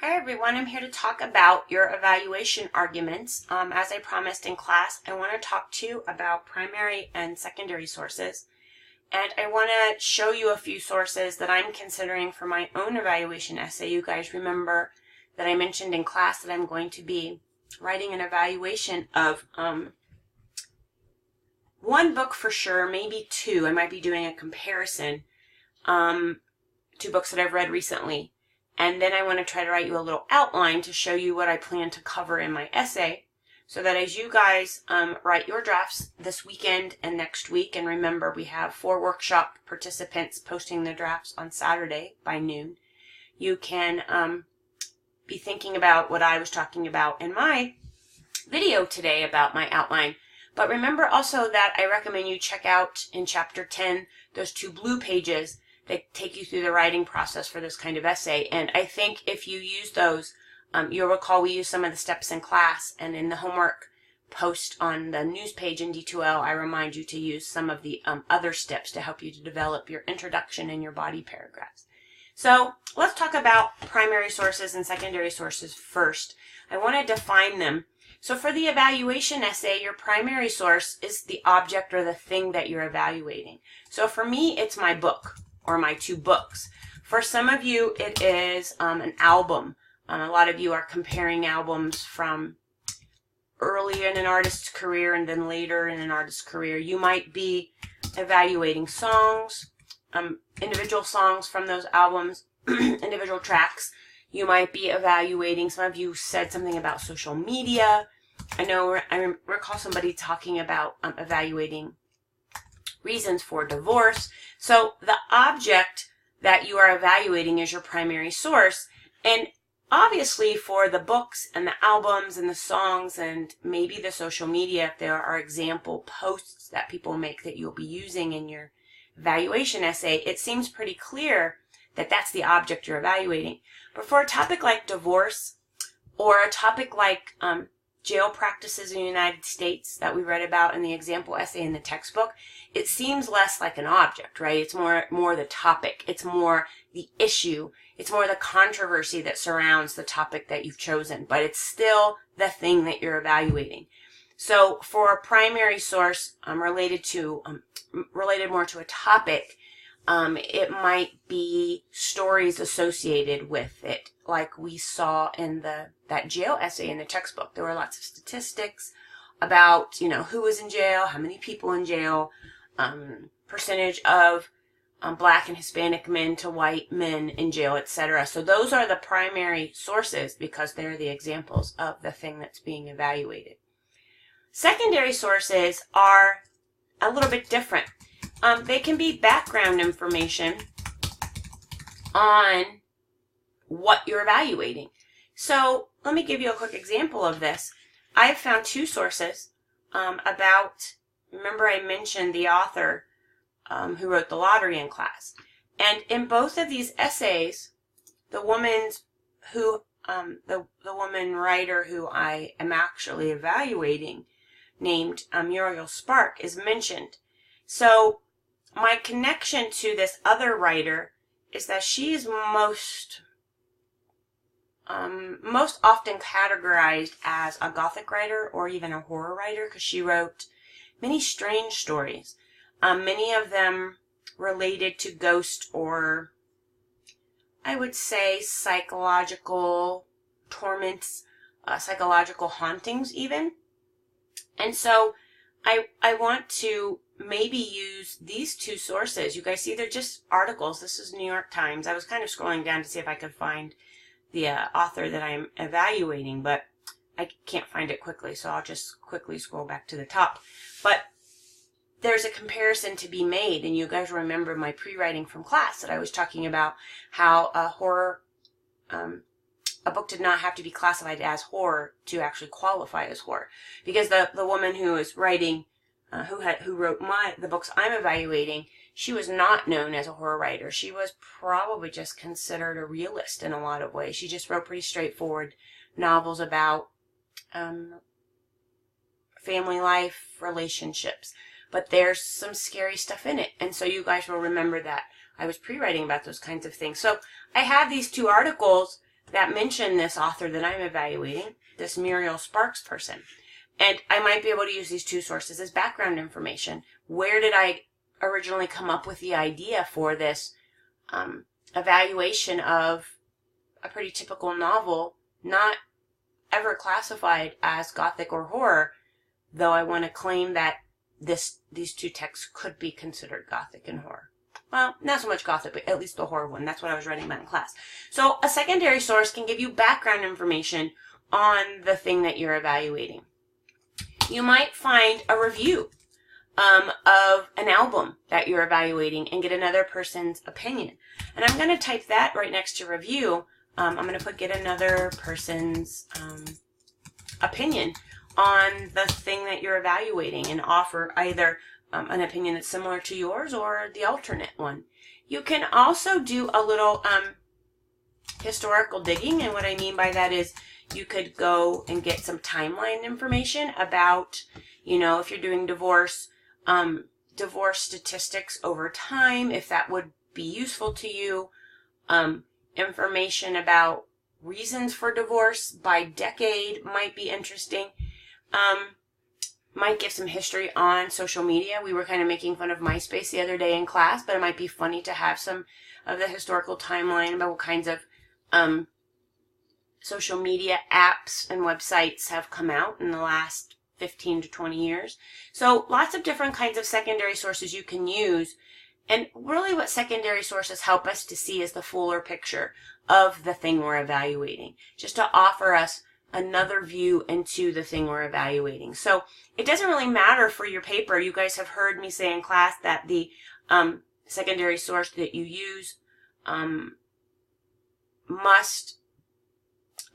Hi everyone, I'm here to talk about your evaluation arguments. As I promised in class, I want to talk to you about primary and secondary sources. And I want to show you a few sources that I'm considering for my own evaluation essay. You guys remember that I mentioned in class that I'm going to be writing an evaluation of one book for sure, maybe two. I might be doing a comparison to books that I've read recently. And then I want to try to write you a little outline to show you what I plan to cover in my essay, so that as you guys write your drafts this weekend and next week, and remember we have 4 workshop participants posting their drafts on Saturday by noon, you can be thinking about what I was talking about in my video today about my outline. But remember also that I recommend you check out in chapter 10 those 2 blue pages that take you through the writing process for this kind of essay. And I think if you use those, you'll recall we use some of the steps in class, and in the homework post on the news page in D2L, I remind you to use some of the other steps to help you to develop your introduction and your body paragraphs. So let's talk about primary sources and secondary sources first. I want to define them. So for the evaluation essay, your primary source is the object or the thing that you're evaluating. So for me, it's my book, or my 2 books. For some of you, it is an album. A lot of you are comparing albums from early in an artist's career and then later in an artist's career. You might be evaluating songs, individual songs from those albums, individual tracks. You might be evaluating, some of you said something about social media. I recall somebody talking about evaluating reasons for divorce. So the object that you are evaluating is your primary source. And obviously for the books and the albums and the songs and maybe the social media, if there are example posts that people make that you'll be using in your evaluation essay, it seems pretty clear that that's the object you're evaluating. But for a topic like divorce, or a topic like jail practices in the United States that we read about in the example essay in the textbook, it seems less like an object, right? It's more the topic. It's more the issue. It's more the controversy that surrounds the topic that you've chosen, but it's still the thing that you're evaluating. So for a primary source related more to a topic, it might be stories associated with it, like we saw in that jail essay in the textbook. There were lots of statistics about, who was in jail, how many people in jail, percentage of Black and Hispanic men to white men in jail, etc. So those are the primary sources because they're the examples of the thing that's being evaluated. Secondary sources are a little bit different. They can be background information on what you're evaluating. So let me give you a quick example of this. I've found 2 sources remember I mentioned the author who wrote The Lottery in class. And in both of these essays, the woman writer who I am actually evaluating, named Muriel Spark, is mentioned. So my connection to this other writer is that she is most often categorized as a Gothic writer or even a horror writer, because she wrote many strange stories, many of them related to ghost or, I would say, psychological torments, psychological hauntings even. And so I want to maybe use these 2 sources. You guys see they're just articles. This is New York Times. I was kind of scrolling down to see if I could find the author that I'm evaluating, but I can't find it quickly, so I'll just quickly scroll back to the top. But there's a comparison to be made, and you guys remember my pre-writing from class that I was talking about how a book did not have to be classified as horror to actually qualify as horror, because the woman who is writing, who wrote the books I'm evaluating, she was not known as a horror writer. She was probably just considered a realist in a lot of ways. She just wrote pretty straightforward novels about family life, relationships. But there's some scary stuff in it. And so you guys will remember that I was pre-writing about those kinds of things. So I have these 2 articles that mention this author that I'm evaluating, this Muriel Sparks person. And I might be able to use these two sources as background information. Where did I originally come up with the idea for this evaluation of a pretty typical novel, not ever classified as Gothic or horror, though I want to claim that these two texts could be considered Gothic and horror. Well, not so much Gothic, but at least the horror one. That's what I was writing about in class. So a secondary source can give you background information on the thing that you're evaluating. You might find a review of an album that you're evaluating and get another person's opinion. And I'm going to type that right next to review. I'm going to put get another person's opinion on the thing that you're evaluating and offer either an opinion that's similar to yours or the alternate one. You can also do a little historical digging, and what I mean by that is you could go and get some timeline information about, you know, if you're doing divorce statistics over time, if that would be useful to you, information about reasons for divorce by decade might be interesting. Might give some history on social media. We were kind of making fun of MySpace the other day in class, but it might be funny to have some of the historical timeline about what kinds of social media apps and websites have come out in the last 15 to 20 years. So lots of different kinds of secondary sources you can use. And really what secondary sources help us to see is the fuller picture of the thing we're evaluating, just to offer us another view into the thing we're evaluating. So it doesn't really matter for your paper. You guys have heard me say in class that the secondary source that you use must,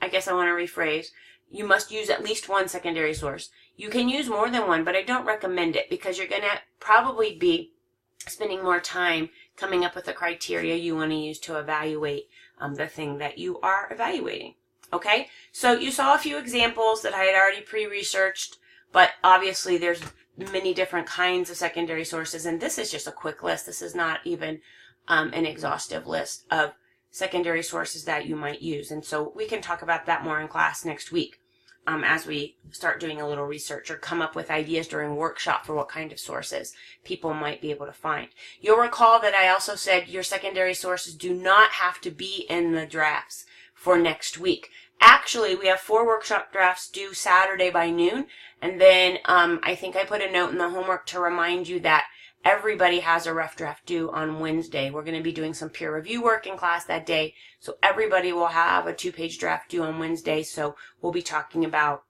I guess I want to rephrase, you must use at least one secondary source. You can use more than one, but I don't recommend it because you're going to probably be spending more time coming up with the criteria you want to use to evaluate the thing that you are evaluating. Okay, so you saw a few examples that I had already pre-researched, but obviously there's many different kinds of secondary sources, and this is just a quick list. This is not even an exhaustive list of secondary sources that you might use, and so we can talk about that more in class next week as we start doing a little research or come up with ideas during workshop for what kind of sources people might be able to find. You'll recall that I also said your secondary sources do not have to be in the drafts for next week. Actually, we have 4 workshop drafts due Saturday by noon, and then I think I put a note in the homework to remind you that everybody has a rough draft due on Wednesday. We're going to be doing some peer review work in class that day, so everybody will have a 2-page draft due on Wednesday, so we'll be talking about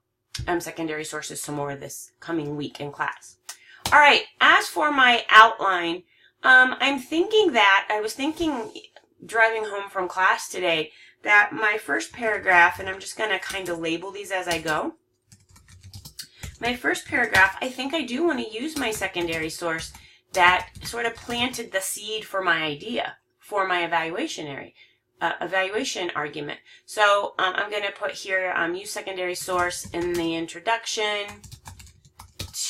secondary sources some more this coming week in class. All right, as for my outline, I was thinking driving home from class today that my first paragraph, and I'm just going to kind of label these as I go. My first paragraph, I think I do want to use my secondary source that sort of planted the seed for my idea, for my evaluation argument. So I'm going to put here, use secondary source in the introduction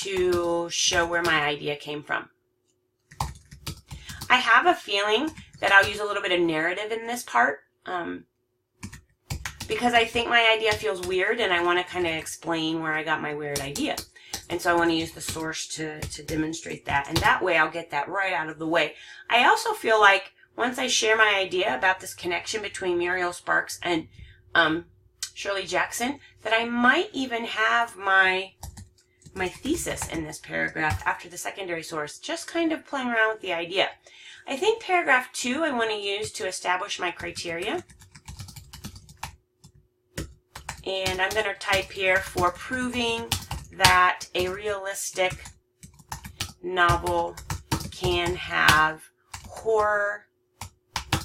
to show where my idea came from. I have a feeling that I'll use a little bit of narrative in this part. Because I think my idea feels weird and I want to kind of explain where I got my weird idea. And so I want to use the source to demonstrate that. And that way I'll get that right out of the way. I also feel like once I share my idea about this connection between Muriel Sparks and Shirley Jackson, that I might even have my thesis in this paragraph after the secondary source, just kind of playing around with the idea. I think paragraph 2 I want to use to establish my criteria. And I'm going to type here for proving that a realistic novel can have horror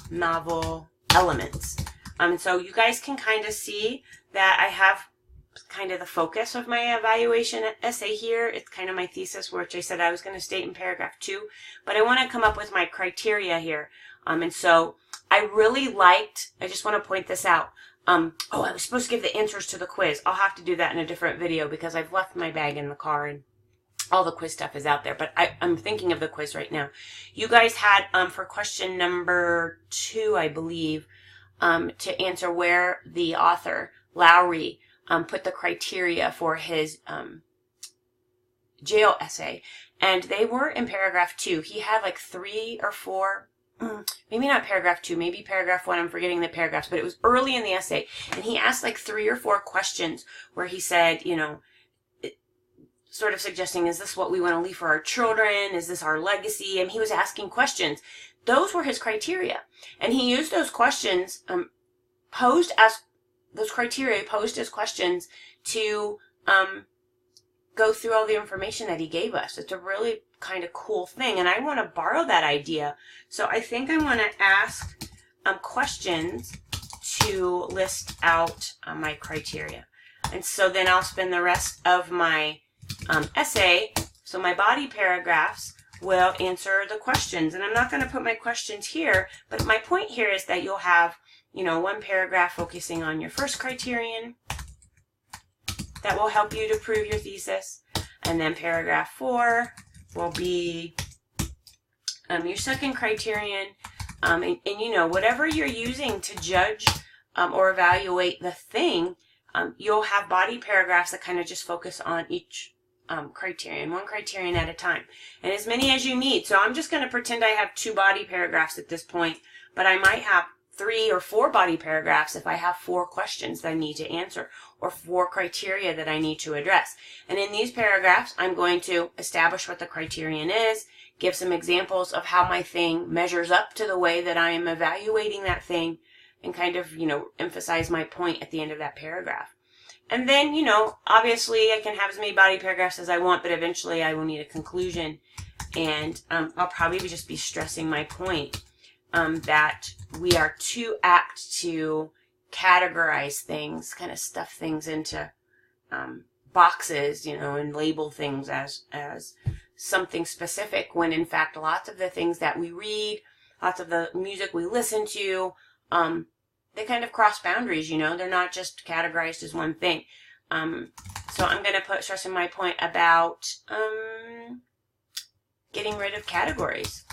novel elements. So you guys can kind of see that I have kind of the focus of my evaluation essay here. It's kind of my thesis, which I said I was going to state in paragraph 2. But I want to come up with my criteria here. And so I really liked, I just want to point this out. I was supposed to give the answers to the quiz. I'll have to do that in a different video because I've left my bag in the car and all the quiz stuff is out there. But I'm thinking of the quiz right now. You guys had, for question number 2, I believe, to answer where the author, Lowry, put the criteria for his jail essay. And they were in paragraph 2. He had like 3 or 4, maybe not paragraph 2, maybe paragraph 1. I'm forgetting the paragraphs, but it was early in the essay. And he asked like 3 or 4 questions where he said, you know, sort of suggesting, is this what we want to leave for our children? Is this our legacy? And he was asking questions. Those were his criteria. And he used those questions, posed as questions to go through all the information that he gave us. It's a really kind of cool thing. And I want to borrow that idea. So I think I want to ask questions to list out my criteria. And so then I'll spend the rest of my essay, so my body paragraphs, will answer the questions. And I'm not going to put my questions here, but my point here is that you'll have, you know, 1 paragraph focusing on your first criterion that will help you to prove your thesis. And then paragraph 4 will be your second criterion. And you know, whatever you're using to judge or evaluate the thing, you'll have body paragraphs that kind of just focus on each criterion, 1 criterion at a time, and as many as you need. So I'm just going to pretend I have 2 body paragraphs at this point, but I might have 3 or 4 body paragraphs if I have 4 questions that I need to answer or 4 criteria that I need to address. And in these paragraphs, I'm going to establish what the criterion is, give some examples of how my thing measures up to the way that I am evaluating that thing, and kind of, you know, emphasize my point at the end of that paragraph. And then, you know, obviously I can have as many body paragraphs as I want, but eventually I will need a conclusion. And I'll probably just be stressing my point that we are too apt to categorize things, kind of stuff things into boxes, you know, and label things as something specific, when in fact lots of the things that we read, lots of the music we listen to, they kind of cross boundaries, you know. They're not just categorized as one thing. So I'm going to put stress in my point about getting rid of categories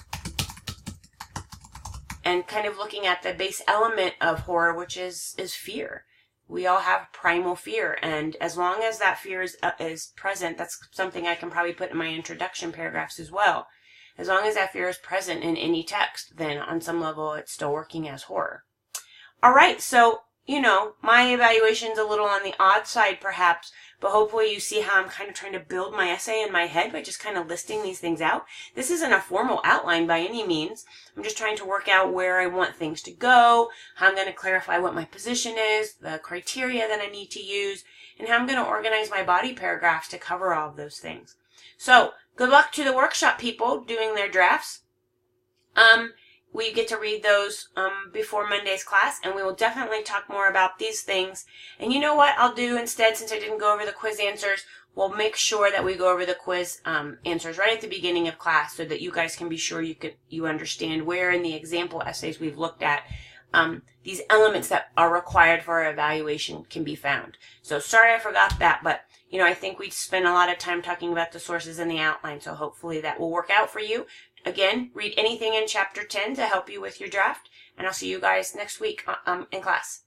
and kind of looking at the base element of horror, which is fear. We all have primal fear, and as long as that fear is present, that's something I can probably put in my introduction paragraphs as well. As long as that fear is present in any text, then on some level it's still working as horror. All right, so, you know, my evaluation's a little on the odd side perhaps, but hopefully you see how I'm kind of trying to build my essay in my head by just kind of listing these things out. This isn't a formal outline by any means. I'm just trying to work out where I want things to go, how I'm going to clarify what my position is, the criteria that I need to use, and how I'm going to organize my body paragraphs to cover all of those things. So, good luck to the workshop people doing their drafts. We get to read those before Monday's class, and we will definitely talk more about these things. And you know what I'll do instead, since I didn't go over the quiz answers? We'll make sure that we go over the quiz answers right at the beginning of class, so that you guys can be sure you understand where in the example essays we've looked at these elements that are required for our evaluation can be found. So sorry I forgot that, but you know, I think we spent a lot of time talking about the sources in the outline, so hopefully that will work out for you. Again, read anything in Chapter 10 to help you with your draft, and I'll see you guys next week in class.